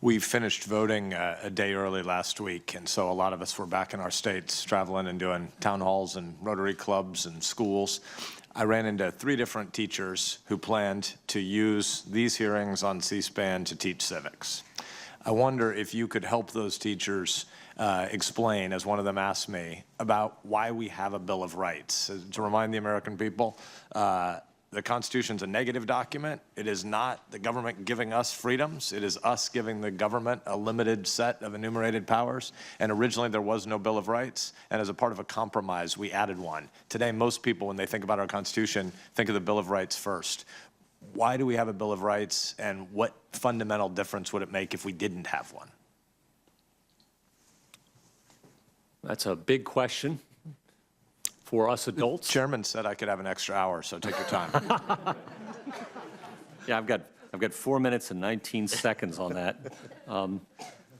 We finished voting a day early last week, and so a lot of us were back in our states traveling and doing town halls and Rotary clubs and schools. I ran into 3 different teachers who planned to use these hearings on C-SPAN to teach civics. I wonder if you could help those teachers explain, as one of them asked me, about why we have a Bill of Rights. To remind the American people, the Constitution's a negative document. It is not the government giving us freedoms. It is us giving the government a limited set of enumerated powers. And originally there was no Bill of Rights. And as a part of a compromise, we added one. Today, most people, when they think about our Constitution, think of the Bill of Rights first. Why do we have a Bill of Rights, and what fundamental difference would it make if we didn't have one? That's a big question for us adults. The chairman said I could have an extra hour, so take your time. Yeah, I've got 4 minutes and 19 seconds on that.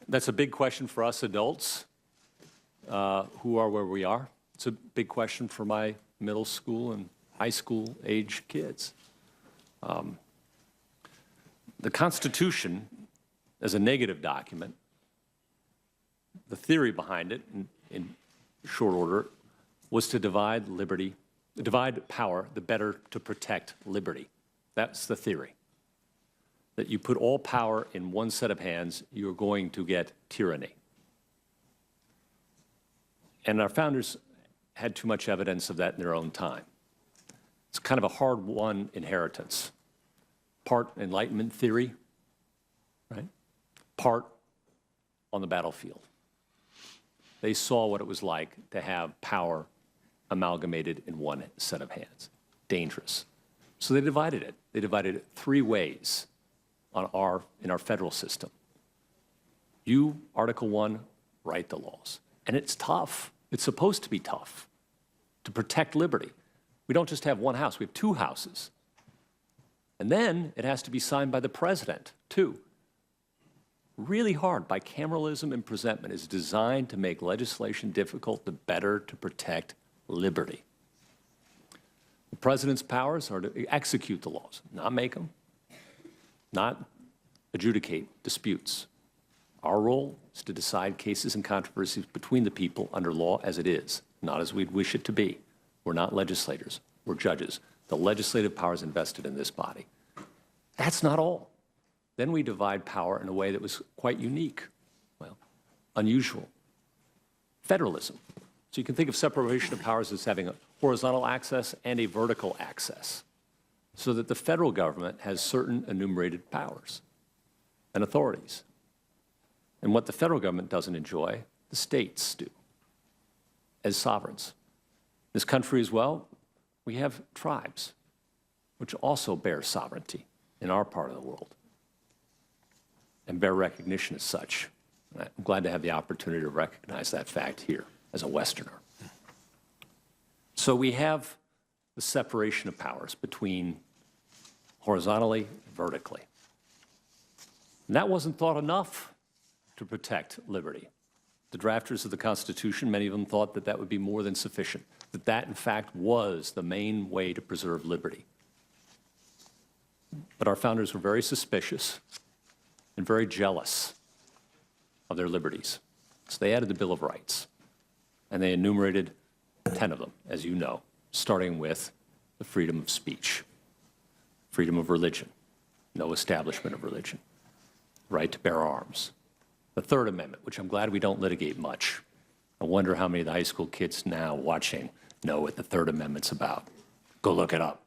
That's a big question for us adults who are where we are. It's a big question for my middle school and high school age kids. The Constitution, as a negative document, the theory behind it, in short order, was to divide power, the better to protect liberty. That's the theory. That you put all power in one set of hands, you're going to get tyranny. And our founders had too much evidence of that in their own time. It's kind of a hard-won inheritance. Part Enlightenment theory, right? Part on the battlefield. They saw what it was like to have power amalgamated in one set of hands. Dangerous. So they divided it. They divided it 3 ways in our federal system. You, Article 1, write the laws. And it's tough. It's supposed to be tough to protect liberty. We don't just have one house, we have 2 houses. And then it has to be signed by the president, too. Really hard. Bicameralism and presentment is designed to make legislation difficult, the better to protect liberty. The president's powers are to execute the laws, not make them, not adjudicate disputes. Our role is to decide cases and controversies between the people under law as it is, not as we'd wish it to be. We're not legislators, we're judges. The legislative power is invested in this body. That's not all. Then we divide power in a way that was quite unique, well, unusual. Federalism. So you can think of separation of powers as having a horizontal access and a vertical access, so that the federal government has certain enumerated powers and authorities. And what the federal government doesn't enjoy, the states do, as sovereigns. This country as well, we have tribes, which also bear sovereignty in our part of the world and bear recognition as such. I'm glad to have the opportunity to recognize that fact here as a Westerner. So we have the separation of powers between horizontally and vertically. And that wasn't thought enough to protect liberty. The drafters of the Constitution, many of them thought that that would be more than sufficient, that that in fact was the main way to preserve liberty. But our founders were very suspicious and very jealous of their liberties. So they added the Bill of Rights, and they enumerated 10 of them, as you know, starting with the freedom of speech, freedom of religion, no establishment of religion, right to bear arms, the Third Amendment, which I'm glad we don't litigate much. I wonder how many of the high school kids now watching know what the Third Amendment's about. Go look it up.